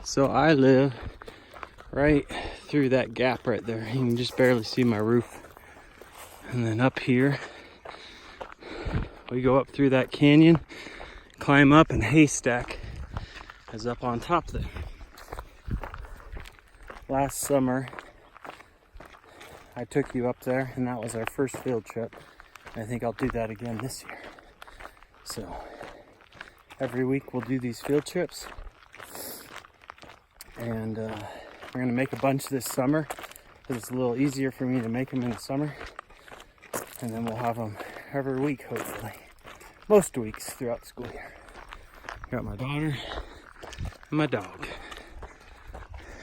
So I live right through that gap right there. You can just barely see my roof. And then up here, we go up through that canyon, climb up, and Haystack is up on top there. Last summer, I took you up there, and that was our first field trip. And I think I'll do that again this year. So every week we'll do these field trips. And we're gonna make a bunch this summer because it's a little easier for me to make them in the summer. And then we'll have them every week, hopefully. Most weeks throughout the school year. Got my daughter and my dog.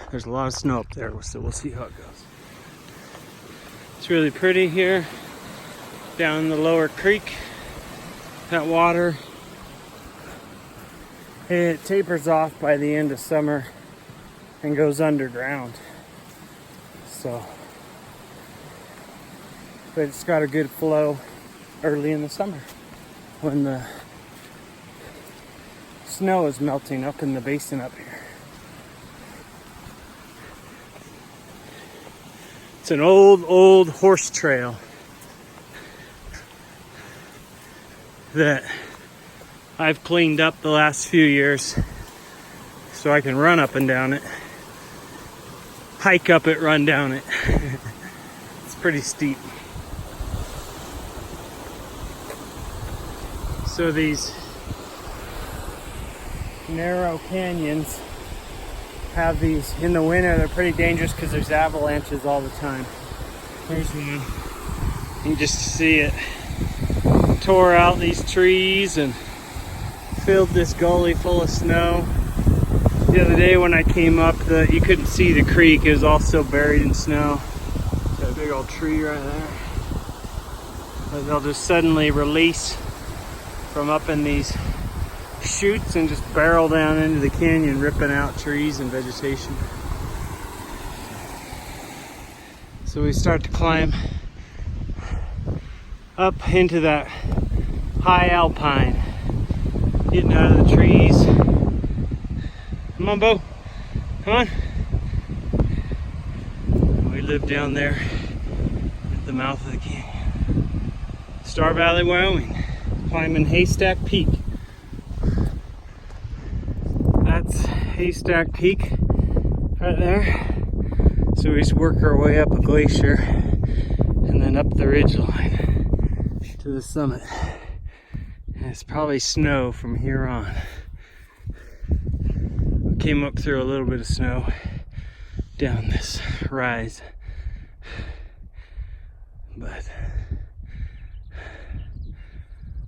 There's a lot of snow up there, so we'll see how it goes. It's really pretty here down the lower creek. That water, it tapers off by the end of summer and goes underground. So, but it's got a good flow early in the summer when the snow is melting up in the basin up here. It's an old horse trail that I've cleaned up the last few years so I can run up and down it, hike up it, run down it. It's pretty steep. So these narrow canyons have these, in the winter they're pretty dangerous because there's avalanches all the time. There's one. You can just see it. Tore out these trees and filled this gully full of snow. The other day when I came up, you couldn't see the creek. It was also buried in snow. Got a big old tree right there. But they'll just suddenly release from up in these chutes and just barrel down into the canyon, ripping out trees and vegetation. So we start to climb up into that high alpine, getting out of the trees. Come on, Bo. Come on. We live down there at the mouth of the canyon. Star Valley, Wyoming. Climbing Haystack Peak. That's Haystack Peak right there. So we just work our way up a glacier and then up the ridge line to the summit. And it's probably snow from here on. We came up through a little bit of snow down this rise. But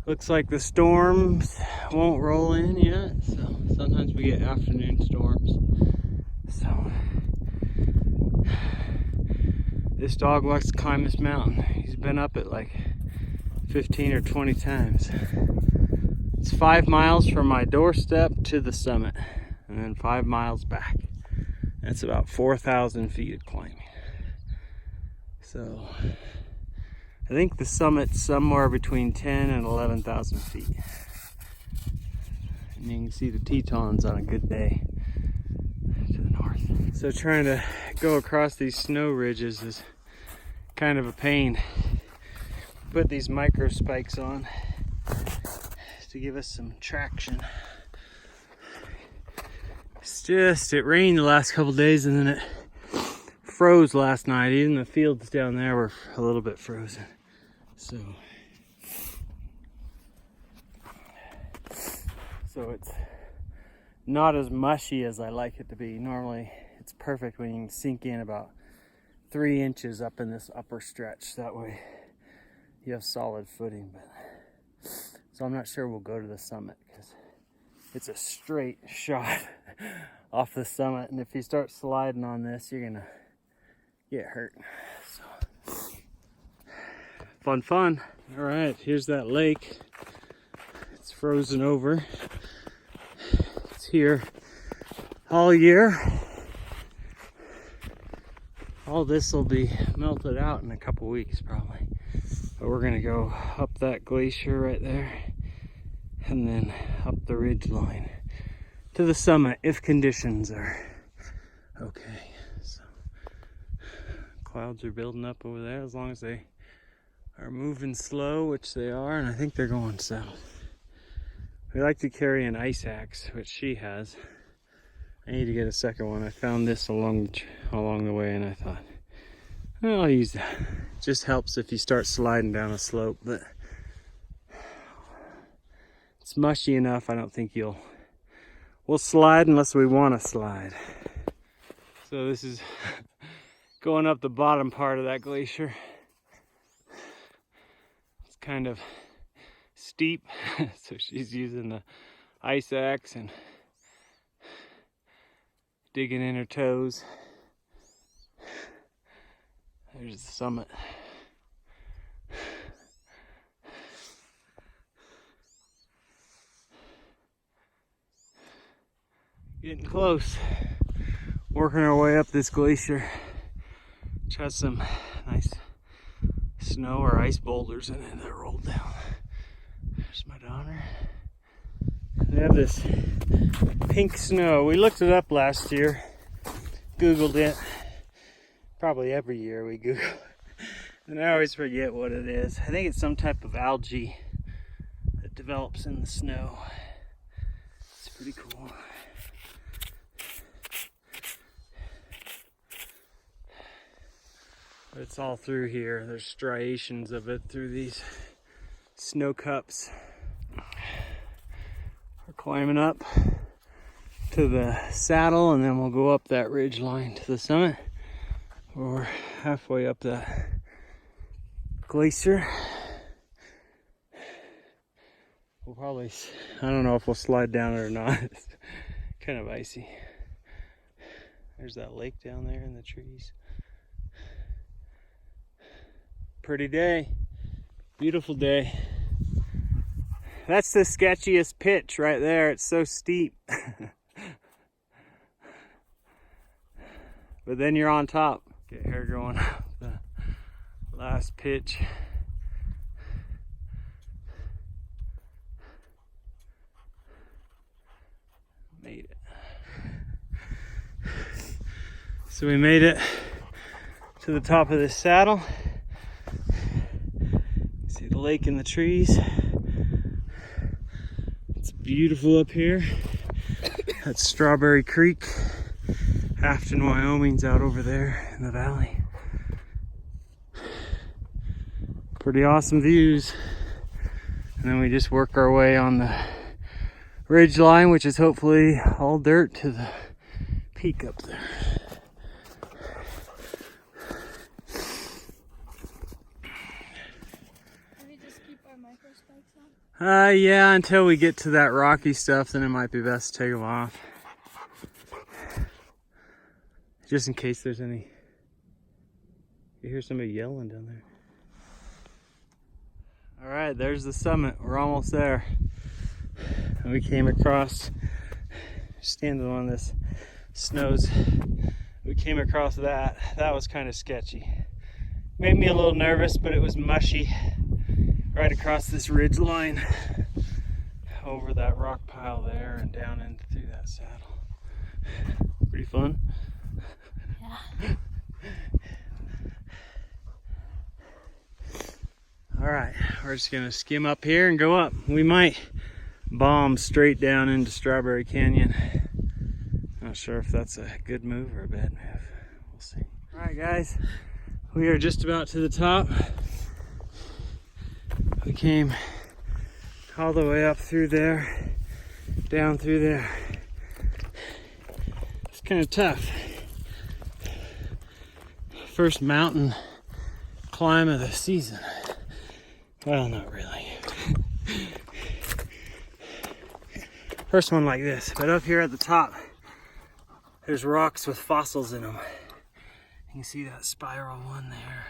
looks like the storms won't roll in yet, so sometimes we get afternoon storms. So this dog likes to climb this mountain. He's been up it like 15 or 20 times. It's 5 miles from my doorstep to the summit, and then 5 miles back. That's about 4,000 feet of climbing. So I think the summit's somewhere between 10 and 11,000 feet. And you can see the Tetons on a good day to the north. So trying to go across these snow ridges is kind of a pain. Put these micro spikes on to give us some traction. It rained the last couple days and then it froze last night. Even the fields down there were a little bit frozen. So it's not as mushy as I like it to be. Normally it's perfect when you can sink in about 3 inches up in this upper stretch. That way you have solid footing. But so I'm not sure we'll go to the summit because it's a straight shot off the summit, and if you start sliding on this, you're gonna get hurt. So fun. All right, here's that lake. It's frozen over. It's here all year. All this will be melted out in a couple weeks probably. But we're gonna go up that glacier right there and then up the ridge line to the summit if conditions are okay. So clouds are building up over there, as long as they are moving slow, which they are, and I think they're going south. We like to carry an ice axe, which she has. I need to get a second one. I found this along the way, and I thought, well, I'll use that. It just helps if you start sliding down a slope, but it's mushy enough. I don't think we'll slide unless we want to slide. So this is going up the bottom part of that glacier. It's kind of steep, so she's using the ice axe and digging in her toes. There's the summit. Getting close. Working our way up this glacier, which has some nice snow or ice boulders in it that rolled down. There's my daughter. They have this pink snow. We looked it up last year, Googled it. Probably every year we Google it. And I always forget what it is. I think it's some type of algae that develops in the snow. It's pretty cool. But it's all through here. There's striations of it through these snow cups. We're climbing up to the saddle, and then we'll go up that ridge line to the summit. We're halfway up the glacier. We'll probably, I don't know if we'll slide down it or not. It's kind of icy. There's that lake down there in the trees. Pretty day, beautiful day. That's the sketchiest pitch right there. It's so steep. But then you're on top. Get her going up the last pitch. Made it. So we made it to the top of this saddle. See the lake and the trees. It's beautiful up here. That's Strawberry Creek. Afton, Wyoming's out over there in the valley. Pretty awesome views. And then we just work our way on the ridge line, which is hopefully all dirt, to the peak up there. Can we just keep our micro spikes on? Yeah, until we get to that rocky stuff, then it might be best to take them off. Just in case there's any. You hear somebody yelling down there. All right, there's the summit. We're almost there. And we came across, standing on this snows, we came across that. That was kind of sketchy. Made me a little nervous, but it was mushy. Right across this ridge line, over that rock pile there, and down in through that saddle. Pretty fun. Yeah. All right, we're just gonna skim up here and go up. We might bomb straight down into Strawberry Canyon. Not sure if that's a good move or a bad move. We'll see. All right, guys, we are just about to the top. We came all the way up through there, down through there. It's kind of tough. First mountain climb of the season. Well, not really. First one like this, but up here at the top, there's rocks with fossils in them. You can see that spiral one there.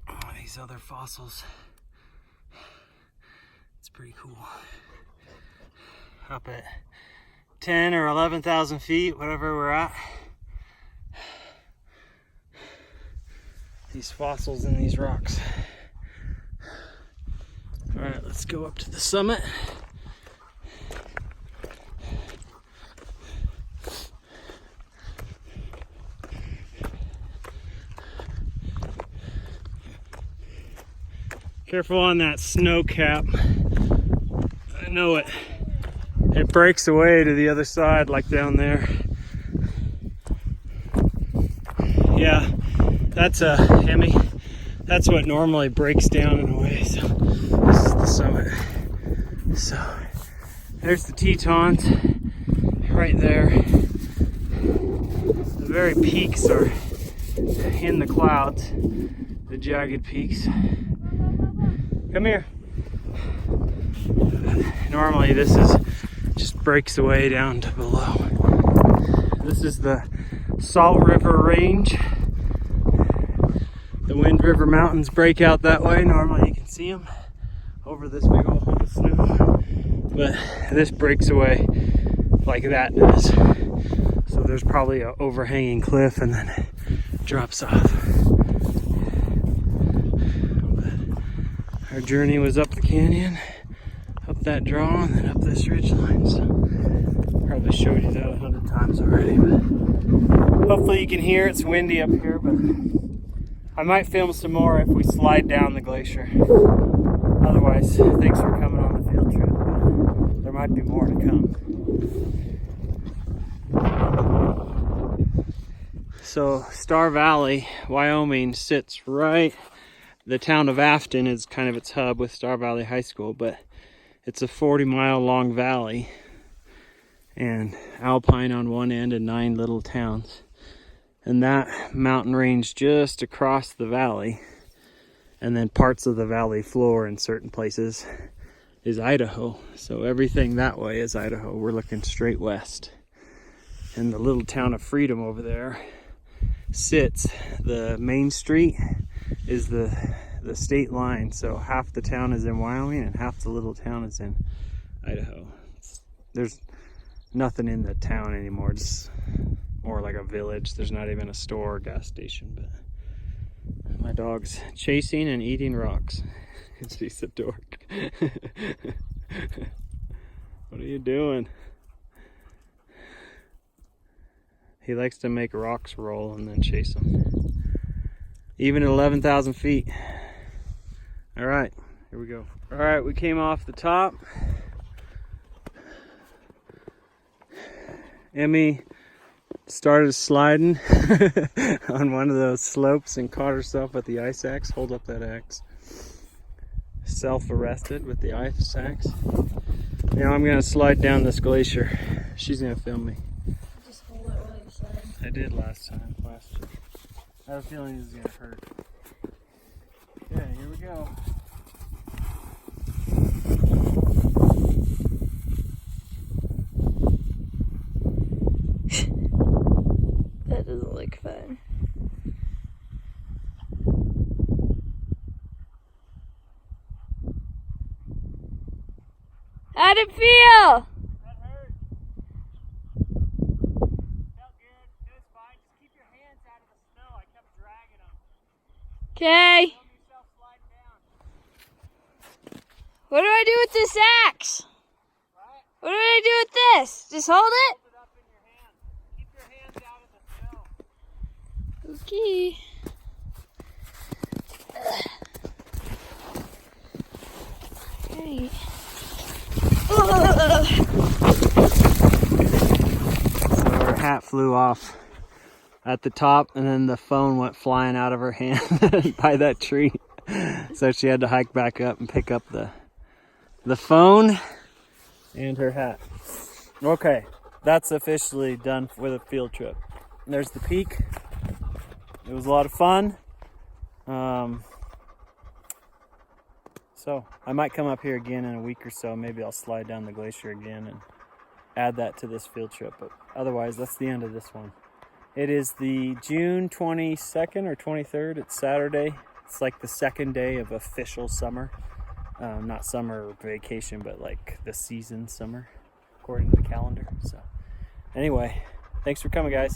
Oh, these other fossils. It's pretty cool. Up at 10 or 11,000 feet, whatever we're at. These fossils in these rocks. All right, let's go up to the summit. Careful on that snow cap. I know it breaks away to the other side, like down there. Yeah, that's a Hemi. That's what normally breaks down in a way. So this is the summit. So there's the Tetons right there. The very peaks are in the clouds, the jagged peaks. Come here. Normally this is just breaks away down to below. This is the Salt River Range. The Wind River Mountains break out that way. Normally you can see them over this big old hump of snow. But this breaks away like that does. So there's probably an overhanging cliff and then it drops off. But our journey was up the canyon, up that draw, and then up this ridge line. So probably showed you that 100 times already. But hopefully you can hear it's windy up here, but I might film some more if we slide down the glacier. Otherwise, thanks for coming on the field trip. There might be more to come. So Star Valley, Wyoming sits right, the town of Afton is kind of its hub with Star Valley High School, but it's a 40-mile long valley and alpine on one end and 9 little towns. And that mountain range just across the valley, and then parts of the valley floor in certain places, is Idaho. So everything that way is Idaho. We're looking straight west. And the little town of Freedom over there sits, the main street is the state line. So half the town is in Wyoming and half the little town is in Idaho. There's nothing in the town anymore. It's more like a village. There's not even a store or gas station. But my dog's chasing and eating rocks. She's a dork. What are you doing? He likes to make rocks roll and then chase them. Even at 11,000 feet. All right, here we go. All right, we came off the top. Emmy started sliding on one of those slopes and caught herself with the ice axe. Hold up that axe. Self-arrested with the ice axe. Now I'm gonna slide down this glacier. She's gonna film me. Just hold it while you slide. I did last year. I have a feeling this is gonna hurt. Okay, here we go. That doesn't look fun. How'd it feel? That hurt. Felt good. It was fine. Just keep your hands out of the snow. I kept dragging them. Okay. Film yourself sliding down. What do I do with this axe? What? What do I do with this? Just hold it? Hold it up in your hand. Keep your hands out of the snow. Okay. Okay. So her hat flew off at the top, and then the phone went flying out of her hand by that tree. So she had to hike back up and pick up the phone and her hat. Okay, that's officially done with a field trip. And there's the peak. It was a lot of fun. So I might come up here again in a week or so. Maybe I'll slide down the glacier again and add that to this field trip. But otherwise, that's the end of this one. It is the June 22nd or 23rd. It's Saturday. It's like the second day of official summer. Not summer vacation, but like the season summer, according to the calendar. So anyway, thanks for coming, guys.